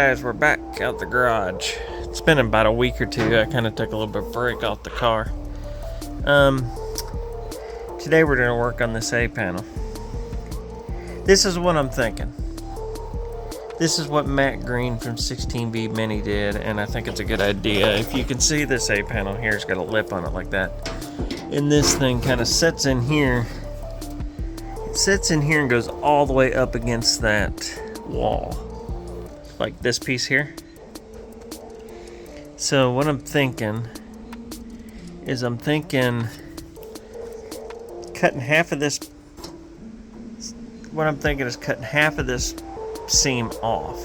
guys, we're back out the garage. It's been about a week or two. I kind of took a little bit of break off the car. Today we're going to work on this A panel. This is what I'm thinking. This is what Matt Green from 16V Mini did, and I think it's a good idea. If you can see this A panel here, it's got a lip on it like that. And this thing kind of sits in here. It sits in here and goes all the way up against that wall. Like this piece here. So what I'm thinking is cutting half of this. What I'm thinking is cutting half of this seam off,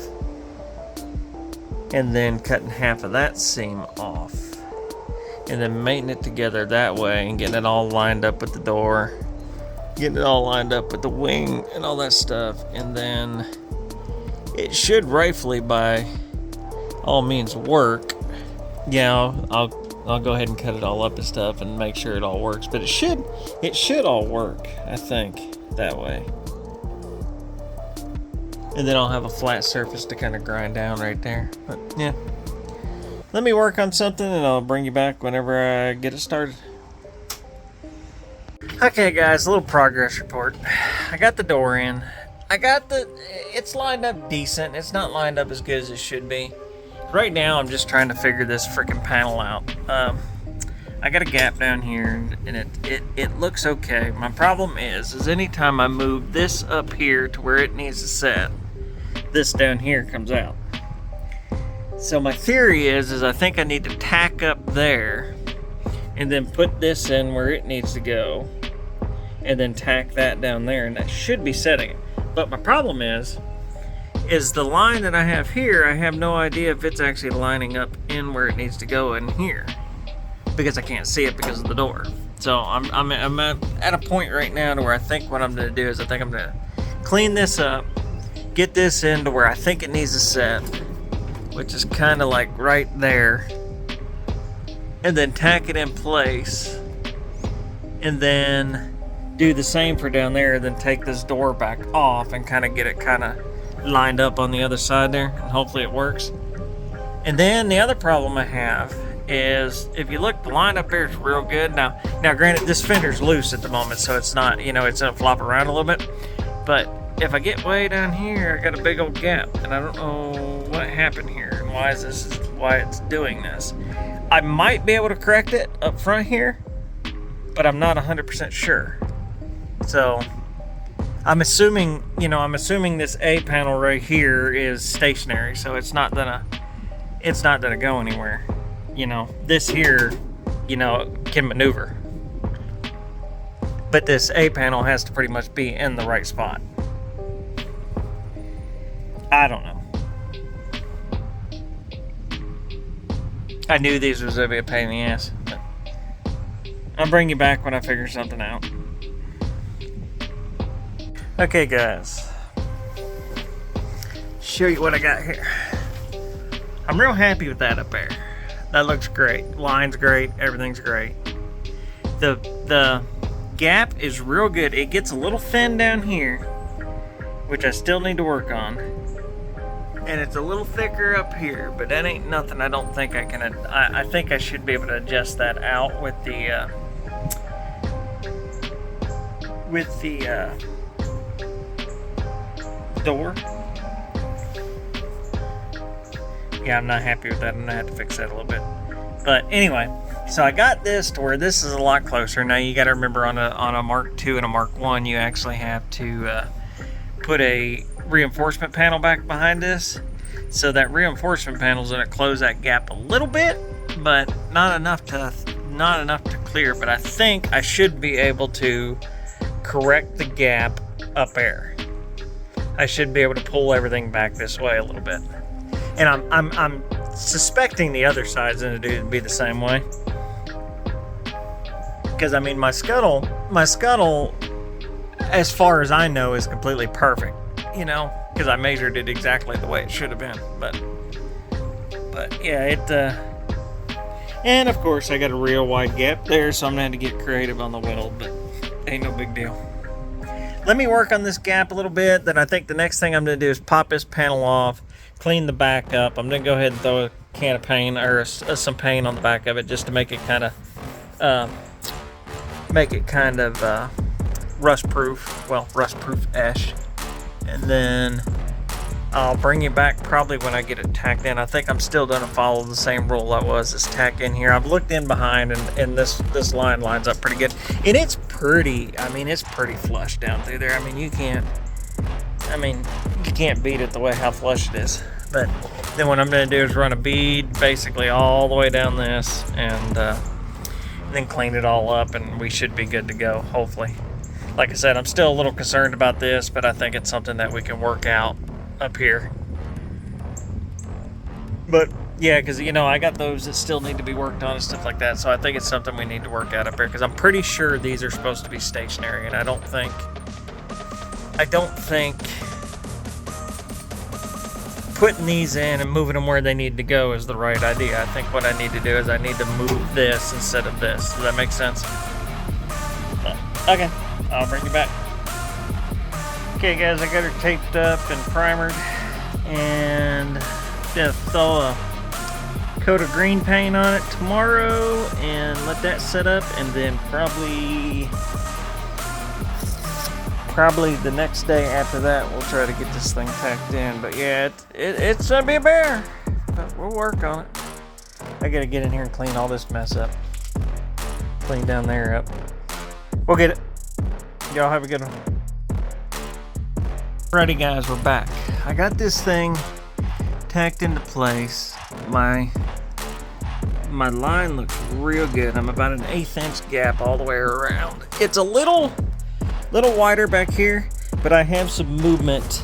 and then cutting half of that seam off, and then mating it together that way, and getting it all lined up with the door, getting it all lined up with the wing and all that stuff, and then it should rightfully by all means work. Yeah, I'll go ahead and cut it all up and stuff and make sure it all works, but it should all work, I think, that way. And then I'll have a flat surface to kind of grind down right there. But yeah, let me work on something and I'll bring you back whenever I get it started. Okay guys, a little progress report. I got the door in. It's lined up decent. It's not lined up as good as it should be. Right now I'm just trying to figure this freaking panel out. I got a gap down here and it looks okay. My problem is anytime I move this up here to where it needs to set, this down here comes out. So my theory is I think I need to tack up there and then put this in where it needs to go and then tack that down there, and that should be setting it. But my problem is the line that I have here, I have no idea if it's actually lining up in where it needs to go in here, because I can't see it because of the door. So I'm at a point right now to where I think what I'm going to do is I think I'm going to clean this up, get this into where I think it needs to set, which is kind of like right there, and then tack it in place, and then do the same for down there, then take this door back off and kind of get it kind of lined up on the other side there, and hopefully it works. And then the other problem I have is, if you look, the line up there is real good. Now granted, this fender's loose at the moment, so it's not, it's gonna flop around a little bit. But if I get way down here, I got a big old gap, and I don't know what happened here and why it's doing this. I might be able to correct it up front here, but I'm not 100% sure. So I'm assuming this A panel right here is stationary, so it's not gonna go anywhere. This here, can maneuver. But this A panel has to pretty much be in the right spot. I don't know. I knew these was gonna be a pain in the ass, but I'll bring you back when I figure something out. Okay guys, show you what I got here. I'm real happy with that up there. That looks great. Line's great, everything's great. The gap is real good. It gets a little thin down here, which I still need to work on. And it's a little thicker up here, but that ain't nothing. I don't think I can, I think I should be able to adjust that out with the door. Yeah, I'm not happy with that. I'm gonna have to fix that a little bit. But anyway, so I got this to where this is a lot closer. Now you got to remember, on a Mark II and a Mark I, you actually have to put a reinforcement panel back behind this. So that reinforcement panel is gonna close that gap a little bit, but not enough to clear. But I think I should be able to correct the gap up there. I should be able to pull everything back this way a little bit. And I'm suspecting the other side's gonna be the same way. Because I mean, my scuttle, as far as I know, is completely perfect. Because I measured it exactly the way it should have been. But yeah, and of course I got a real wide gap there, so I'm gonna have to get creative on the weld, but ain't no big deal. Let me work on this gap a little bit. Then I think the next thing I'm going to do is pop this panel off, clean the back up. I'm gonna go ahead and throw a can of paint or some paint on the back of it just to make it kind of rust proof. Well, rust proof-ish. And then I'll bring you back probably when I get it tacked in. I think I'm still gonna follow the same rule I was, is tack in here. I've looked in behind, and this line lines up pretty good. And it's pretty, I mean, it's pretty flush down through there. I mean, you can't beat it the way how flush it is. But then what I'm gonna do is run a bead basically all the way down this, and then clean it all up, and we should be good to go, hopefully. Like I said, I'm still a little concerned about this, but I think it's something that we can work out up here. But yeah, because you know, I got those that still need to be worked on and stuff like that, so I think it's something we need to work out up here, because I'm pretty sure these are supposed to be stationary, and I don't think putting these in and moving them where they need to go is the right idea. I think what I need to do is I need to move this instead of this. Does that make sense? Okay, I'll bring you back. Okay guys, I got her taped up and primered, and just throw a coat of green paint on it tomorrow and let that set up, and then probably the next day after that we'll try to get this thing tacked in. But yeah, it's gonna be a bear, but we'll work on it. I gotta get in here and clean all this mess up, clean down there up. We'll get it. Y'all have a good one. Alrighty guys, we're back. I got this thing tacked into place. My line looks real good. I'm about an 1/8 inch gap all the way around. It's a little wider back here, but I have some movement.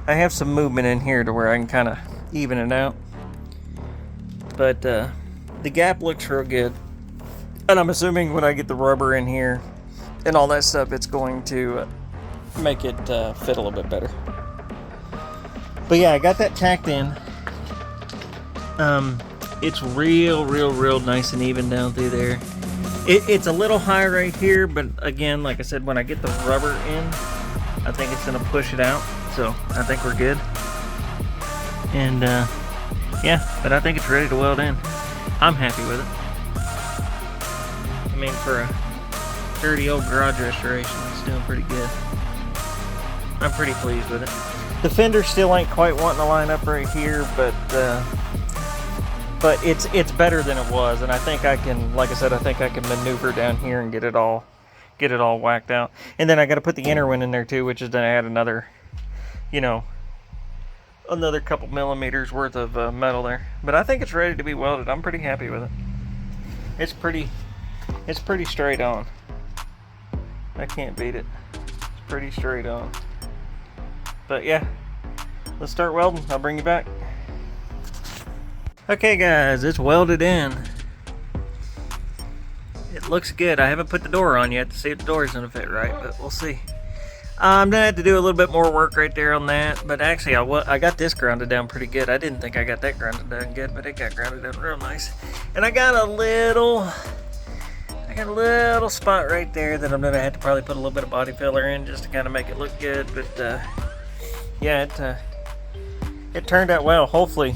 I have some movement in here to where I can kind of even it out. But the gap looks real good, and I'm assuming when I get the rubber in here and all that stuff, it's going to make it fit a little bit better. But yeah, I got that tacked in. It's real nice and even down through there. It's a little high right here, but again, like I said, when I get the rubber in, I think it's gonna push it out. So I think we're good. And yeah, but I think it's ready to weld in. I'm happy with it. I mean, for a dirty old garage restoration, it's doing pretty good. I'm pretty pleased with it. The fender still ain't quite wanting to line up right here, but it's better than it was, and I think I can, like I said, I think I can maneuver down here and get it all whacked out. And then I got to put the inner one in there too, which is going to add another, you know, another couple millimeters worth of metal there. But I think it's ready to be welded. I'm pretty happy with it. It's pretty straight on. I can't beat it. It's pretty straight on. But yeah, let's start welding. I'll bring you back. Okay guys, it's welded in. It looks good. I haven't put the door on yet to see if the door is gonna fit right, but we'll see. I'm gonna have to do a little bit more work right there on that, but actually I got this grounded down pretty good. I didn't think I got that grounded down good, but it got grounded down real nice. And I got a little spot right there that I'm gonna have to probably put a little bit of body filler in just to kind of make it look good. But yeah, it turned out well. Hopefully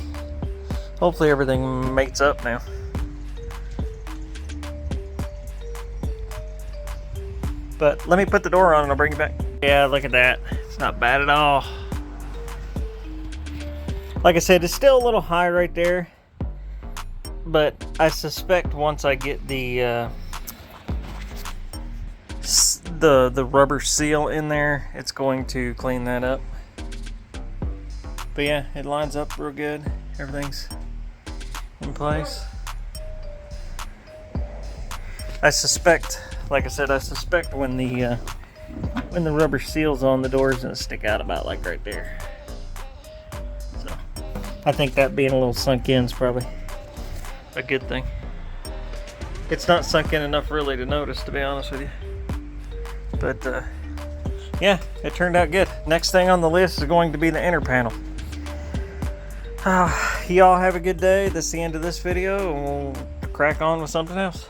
everything mates up now. But let me put the door on and I'll bring you back. Yeah, look at that. It's not bad at all. Like I said, it's still a little high right there, but I suspect once I get the rubber seal in there, it's going to clean that up. But yeah, it lines up real good. Everything's in place. I suspect, like I said, I suspect when the rubber seal's on, the door's gonna stick out about like right there. So I think that being a little sunk in is probably a good thing. It's not sunk in enough really to notice, to be honest with you. But yeah, it turned out good. Next thing on the list is going to be the inner panel. Y'all have a good day. This is the end of this video, and we'll crack on with something else.